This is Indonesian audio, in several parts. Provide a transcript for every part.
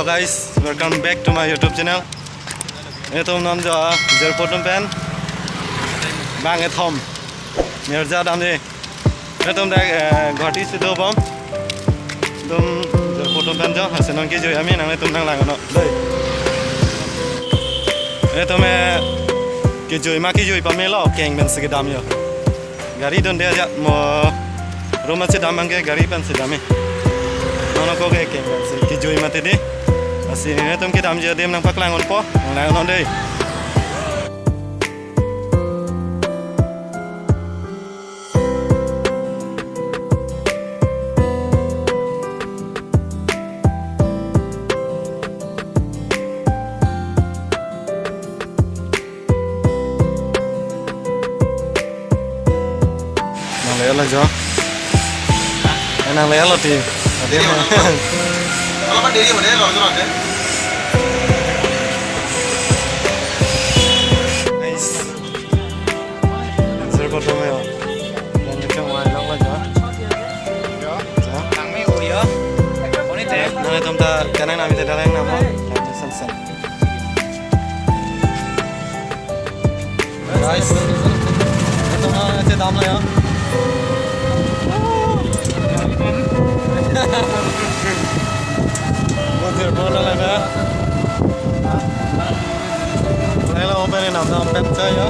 guys, welcome back to my YouTube channel. Tôi nam giờ giờ potom pen bang cái thom nhớ ra đam đi. Tôi đang gọi đi studio bom. Tôi giờ potom pen cho, sẽ nói cái gì em năng tôi đang làm nó đây. Tôi cái gì mà cái gì pamela keng ben segi dam yo. Gari don dia ja mo rumah si damang ke gari ben si dami. Nó có cái keng ben si cái gì mà thế đi. Asi tôi cái đam giờ đêm đang phát lang on po, lang on đây. Nang leo jo, nang leo lo ti, ada mana? Kalau kan diri mana lo jual deh? Nice. Serba tu meo, dan kita main lang lah jo. Nang me ui yo, ini teh. Nang itu kita kanang nami tidak lang nama, nanti selesai. Nice. Itu mah itu dam lah ya. Motor bola lah ya. Saya lah open ini nama pen saya.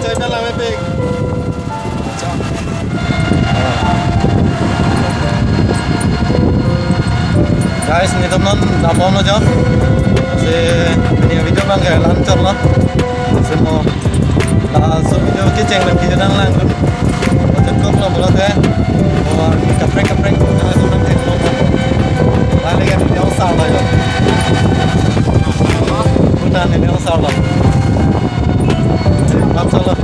Saya dah lama pek. Guys, ni teman dah bom lah jo. Ini video bang ya lancar lah. Semua langsung video kiceng dan kita đang làm chân cốc là một lần thế cặp ranh hai tôi đang thịt một lại lên cái đéo sao này rồi bữa nay đéo sao rồi làm sao rồi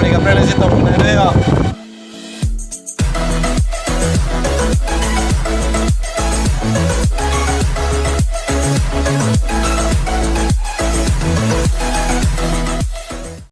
đi cặp ranh lên trên tàu này đây à